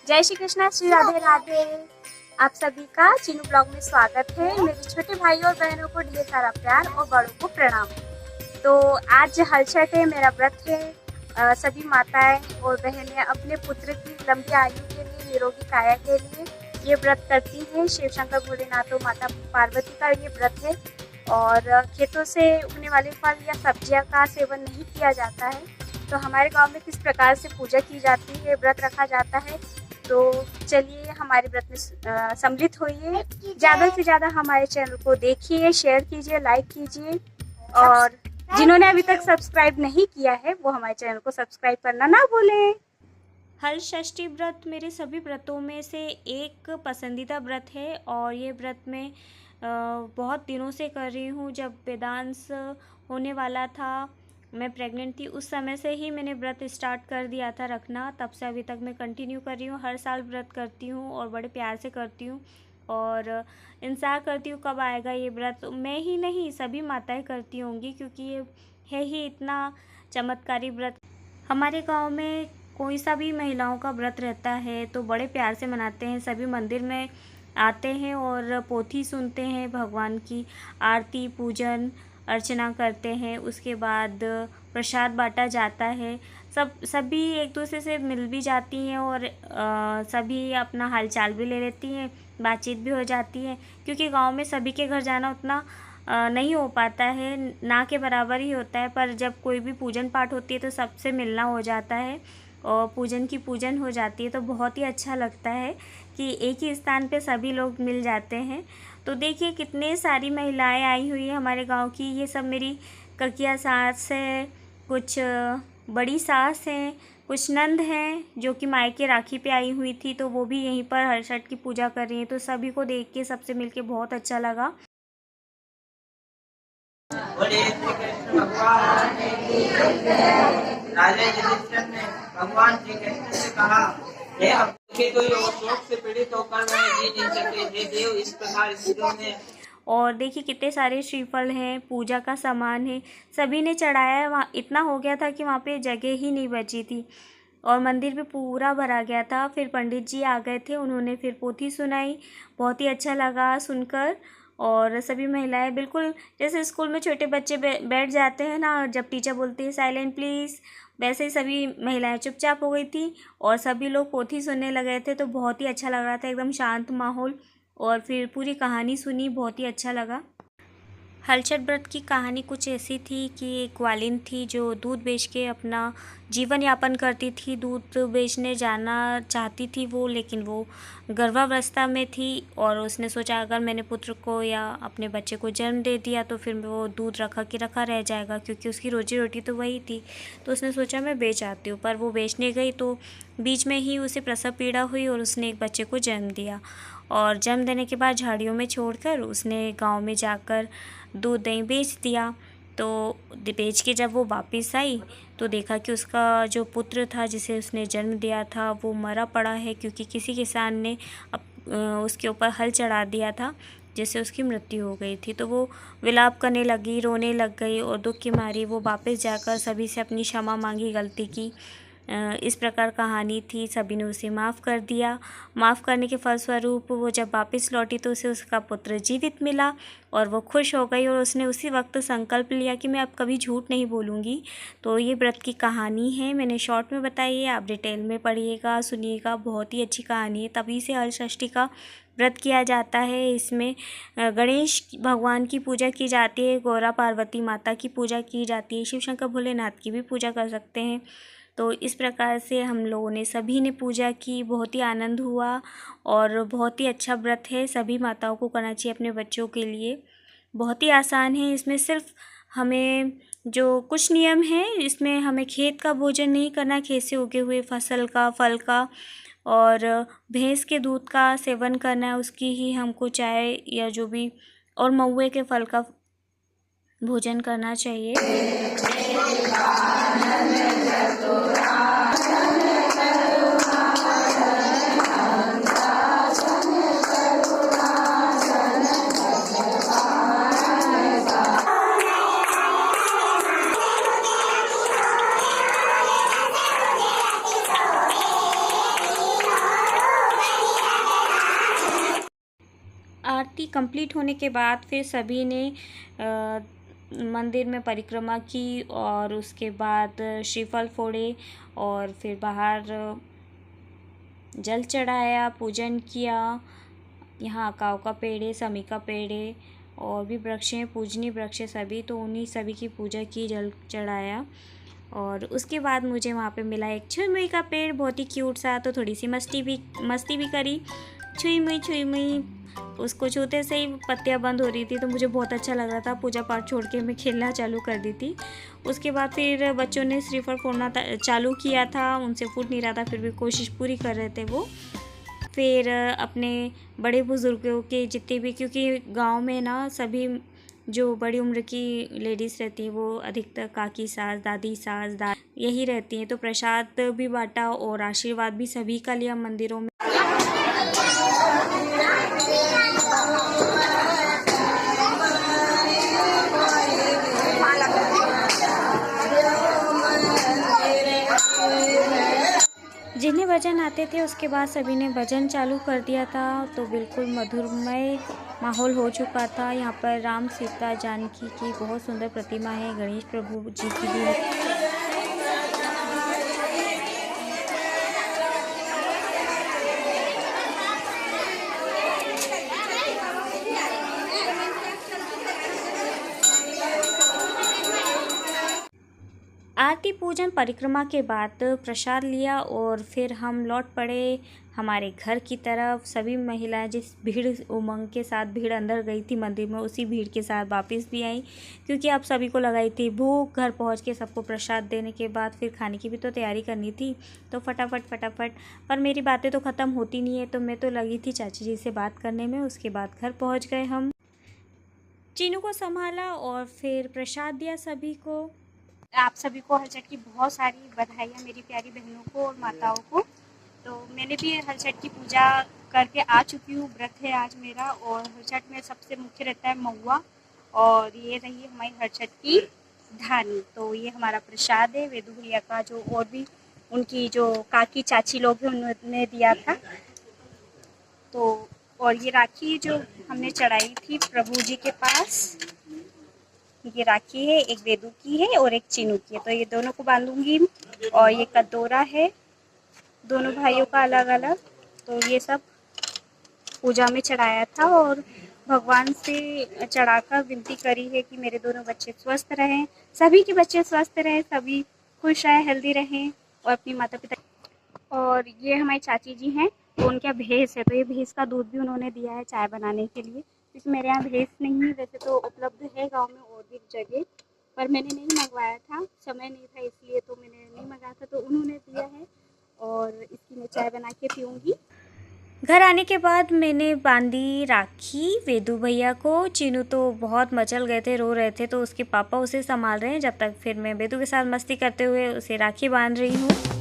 जय श्री कृष्णा, श्री राधे राधे। आप सभी का चीनू ब्लॉग में स्वागत है। मेरे छोटे भाई और बहनों को ढेर सारा प्यार और बड़ों को प्रणाम। तो आज हलछठ है, मेरा व्रत है। सभी माताएं और बहनें अपने पुत्र की लंबी आयु के लिए, निरोगी काया के लिए ये व्रत करती हैं। शिव शंकर भोलेनाथ और माता पार्वती का ये व्रत है। और खेतों से उगने वाले फल या सब्जियां का सेवन नहीं किया जाता है। तो हमारे गांव में किस प्रकार से पूजा की जाती है, व्रत रखा जाता है, तो चलिए हमारे व्रत में सम्मिलित होइए। ज़्यादा से ज़्यादा हमारे चैनल को देखिए, शेयर कीजिए, लाइक कीजिए। और जिन्होंने अभी तक सब्सक्राइब नहीं किया है वो हमारे चैनल को सब्सक्राइब करना ना भूलें। हल षष्ठी व्रत मेरे सभी व्रतों में से एक पसंदीदा व्रत है और ये व्रत मैं बहुत दिनों से कर रही हूँ। जब वेदांश होने वाला था, मैं प्रेग्नेंट थी, उस समय से ही मैंने व्रत स्टार्ट कर दिया था रखना। तब से अभी तक मैं कंटिन्यू कर रही हूँ। हर साल व्रत करती हूँ और बड़े प्यार से करती हूँ और इंतज़ार करती हूँ कब आएगा ये व्रत। मैं ही नहीं, सभी माताएं करती होंगी, क्योंकि ये है ही इतना चमत्कारी व्रत। हमारे गांव में कोई सा भी महिलाओं का व्रत रहता है तो बड़े प्यार से मनाते हैं। सभी मंदिर में आते हैं और पोथी सुनते हैं, भगवान की आरती पूजन अर्चना करते हैं। उसके बाद प्रसाद बांटा जाता है। सभी एक दूसरे से मिल भी जाती हैं और सभी अपना हालचाल भी ले लेती हैं, बातचीत भी हो जाती है। क्योंकि गांव में सभी के घर जाना उतना नहीं हो पाता है, ना के बराबर ही होता है। पर जब कोई भी पूजन पाठ होती है तो सबसे मिलना हो जाता है और पूजन की पूजन हो जाती है। तो बहुत ही अच्छा लगता है कि एक ही स्थान पे सभी लोग मिल जाते हैं। तो देखिए कितने सारी महिलाएं आई हुई हैं हमारे गांव की। ये सब मेरी ककिया सास है, कुछ बड़ी सास हैं, कुछ नंद हैं जो कि मायके राखी पे आई हुई थी, तो वो भी यहीं पर हलछठ की पूजा कर रही हैं। तो सभी को देख के, सबसे मिलके बहुत अच्छा लगा। राजा युधिष्ठिर ने भगवान श्री कृष्ण से कहा, हे आपके तो शोक से पीड़ित होकर मैं जी नहीं सके, हे देव इस प्रकार स्त्रियों ने। और देखिए कितने सारे श्रीफल हैं, पूजा का सामान है, सभी ने चढ़ाया है। वहाँ इतना हो गया था कि वहाँ पे जगह ही नहीं बची थी और मंदिर भी पूरा भरा गया था। फिर पंडित जी आ गए थे, उन्होंने फिर पोथी सुनाई। बहुत ही अच्छा लगा सुनकर। और सभी महिलाएं बिल्कुल जैसे स्कूल में छोटे बच्चे बैठ जाते हैं ना, जब टीचर बोलती है साइलेंट प्लीज़, वैसे ही सभी महिलाएं चुपचाप हो गई थी और सभी लोग पोथी सुनने लगे थे। तो बहुत ही अच्छा लग रहा था, एकदम शांत माहौल। और फिर पूरी कहानी सुनी, बहुत ही अच्छा लगा। हलछठ व्रत की कहानी कुछ ऐसी थी कि एक ग्वालिन थी जो दूध बेच के अपना जीवन यापन करती थी। दूध बेचने जाना चाहती थी वो, लेकिन वो गर्भावस्था में थी और उसने सोचा अगर मैंने पुत्र को या अपने बच्चे को जन्म दे दिया तो फिर वो दूध रखा कि रखा रह जाएगा, क्योंकि उसकी रोजी रोटी तो वही थी। तो उसने सोचा मैं बेच आती हूँ। पर वो बेचने गई तो बीच में ही उसे प्रसव पीड़ा हुई और उसने एक बच्चे को जन्म दिया। और जन्म देने के बाद झाड़ियों में छोड़कर उसने गांव में जाकर दूध दही बेच दिया। तो बेच के जब वो वापस आई तो देखा कि उसका जो पुत्र था जिसे उसने जन्म दिया था वो मरा पड़ा है, क्योंकि किसी किसान ने उसके ऊपर हल चढ़ा दिया था, जिससे उसकी मृत्यु हो गई थी। तो वो विलाप करने लगी, रोने लग गई और दुख की मारी वो वापस जाकर सभी से अपनी क्षमा मांगी गलती की। इस प्रकार कहानी थी। सभी ने उसे माफ़ कर दिया। माफ़ करने के फलस्वरूप वो जब वापस लौटी तो उसे उसका पुत्र जीवित मिला और वो खुश हो गई और उसने उसी वक्त संकल्प लिया कि मैं अब कभी झूठ नहीं बोलूँगी। तो ये व्रत की कहानी है, मैंने शॉर्ट में बताई है, आप डिटेल में पढ़िएगा, सुनिएगा। बहुत ही अच्छी कहानी है। तभी से हलषष्ठी का व्रत किया जाता है। इसमें गणेश भगवान की पूजा की जाती है, गौरा पार्वती माता की पूजा की जाती है, शिव शंकर भोलेनाथ की भी पूजा कर सकते हैं। तो इस प्रकार से हम लोगों ने सभी ने पूजा की, बहुत ही आनंद हुआ और बहुत ही अच्छा व्रत है। सभी माताओं को करना चाहिए अपने बच्चों के लिए। बहुत ही आसान है। इसमें सिर्फ हमें जो कुछ नियम हैं, इसमें हमें खेत का भोजन नहीं करना, खेत से उगे हुए फसल का, फल का और भैंस के दूध का सेवन करना है, उसकी ही हमको चाय या जो भी और महुए के फल का भोजन करना चाहिए। कंप्लीट होने के बाद फिर सभी ने मंदिर में परिक्रमा की और उसके बाद श्रीफल फोड़े और फिर बाहर जल चढ़ाया, पूजन किया। यहाँ अकाव का पेड़ है, समी का पेड़ है और भी वृक्ष हैं, पूजनीय वृक्ष है सभी, तो उन्हीं सभी की पूजा की, जल चढ़ाया। और उसके बाद मुझे वहाँ पे मिला एक छुई मुई का पेड़, बहुत ही क्यूट सा, तो थोड़ी सी मस्ती भी करी। छुई मुई उसको छूते से ही पत्तियाँ बंद हो रही थी, तो मुझे बहुत अच्छा लग रहा था। पूजा पाठ छोड़ के मैं खेलना चालू कर दी थी। उसके बाद फिर बच्चों ने श्रीफल फोड़ना चालू किया था, उनसे फूट नहीं रहा था, फिर भी कोशिश पूरी कर रहे थे वो। फिर अपने बड़े बुज़ुर्गों के जितने भी, क्योंकि गांव में ना सभी जो बड़ी उम्र की लेडीज़ रहती हैं वो अधिकतर काकी सास, दादी सास, यही रहती हैं, तो प्रसाद भी बांटा और आशीर्वाद भी सभी का लिया मंदिरों में। जिन्हें भजन आते थे उसके बाद सभी ने भजन चालू कर दिया था, तो बिल्कुल मधुरमय माहौल हो चुका था। यहाँ पर राम सीता जानकी की बहुत सुंदर प्रतिमा है, गणेश प्रभु जी की भी है। आरती पूजन परिक्रमा के बाद प्रसाद लिया और फिर हम लौट पड़े हमारे घर की तरफ। सभी महिलाएं जिस भीड़ उमंग के साथ भीड़ अंदर गई थी मंदिर में, उसी भीड़ के साथ वापस भी आई, क्योंकि अब सभी को लगाई थी भूख। घर पहुंच के सबको प्रसाद देने के बाद फिर खाने की भी तो तैयारी करनी थी, तो फटाफट पर मेरी बातें तो ख़त्म होती नहीं है, तो मैं तो लगी थी चाची जी से बात करने में। उसके बाद घर पहुँच गए हम, चीनू को संभाला और फिर प्रसाद दिया सभी को। आप सभी को हलचट की बहुत सारी बधाइयाँ, मेरी प्यारी बहनों को और माताओं को। तो मैंने भी हलचट की पूजा करके आ चुकी हूँ, व्रत है आज मेरा। और हलचट में सबसे मुख्य रहता है महुआ, और ये रही हमारी हलचट की धानी। तो ये हमारा प्रसाद है वेदू भैया का, जो और भी उनकी जो काकी चाची लोग हैं उन्होंने दिया था। तो और ये राखी जो हमने चढ़ाई थी प्रभु जी के पास, ये राखी है, एक वेदू की है और एक चीनू की है, तो ये दोनों को बांधूंगी। और ये कटोरा है दोनों भाइयों का अलग अलग, तो ये सब पूजा में चढ़ाया था और भगवान से चढ़ाकर विनती करी है कि मेरे दोनों बच्चे स्वस्थ रहें, सभी के बच्चे स्वस्थ रहें, सभी खुश रहें, हेल्दी रहें और अपनी माता पिता। और ये हमारी चाची जी हैं, तो उनका भैंस है, तो ये भैंस का दूध भी उन्होंने दिया है चाय बनाने के लिए, क्योंकि मेरे यहाँ भैंस नहीं है। वैसे तो उपलब्ध है गांव में और भी जगह, पर मैंने नहीं मंगवाया था, समय नहीं था इसलिए, तो मैंने नहीं मंगाया था, तो उन्होंने दिया है और इसकी मैं चाय बना के पीऊँगी। घर आने के बाद मैंने बांधी राखी वेदू भैया को। चीनू तो बहुत मचल गए थे, रो रहे थे, तो उसके पापा उसे संभाल रहे हैं, जब तक फिर मैं वेदू के साथ मस्ती करते हुए उसे राखी बांध रही हूँ।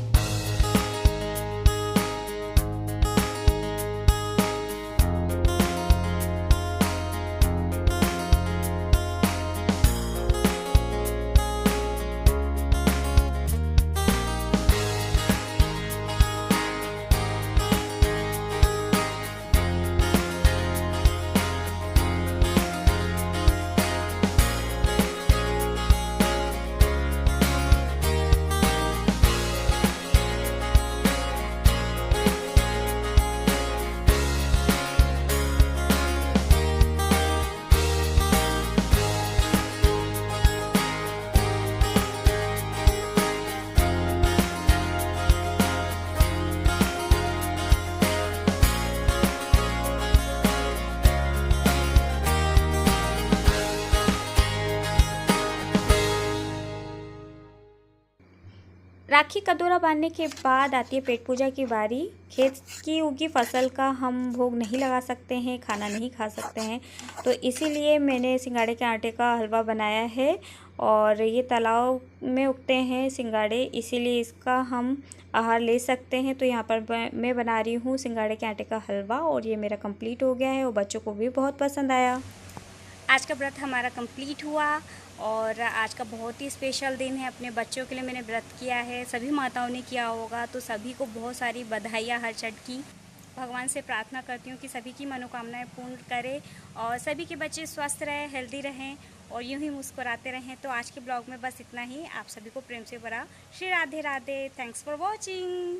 राखी कटोरा बांधने के बाद आती है पेट पूजा की बारी। खेत की उगी फसल का हम भोग नहीं लगा सकते हैं, खाना नहीं खा सकते हैं, तो इसीलिए मैंने सिंगाड़े के आटे का हलवा बनाया है। और ये तालाब में उगते हैं सिंगाड़े, इसीलिए इसका हम आहार ले सकते हैं। तो यहाँ पर मैं बना रही हूँ सिंगाड़े के आटे का हलवा, और ये मेरा कंप्लीट हो गया है और बच्चों को भी बहुत पसंद आया। आज का व्रत हमारा कंप्लीट हुआ और आज का बहुत ही स्पेशल दिन है। अपने बच्चों के लिए मैंने व्रत किया है, सभी माताओं ने किया होगा, तो सभी को बहुत सारी बधाइयाँ हलचट की। भगवान से प्रार्थना करती हूँ कि सभी की मनोकामनाएं पूर्ण करे और सभी के बच्चे स्वस्थ रहें, हेल्दी रहें और यूं ही मुस्कुराते रहें। तो आज के ब्लॉग में बस इतना ही। आप सभी को प्रेम से भरा Shri Radhe Radhe. Thanks for watching.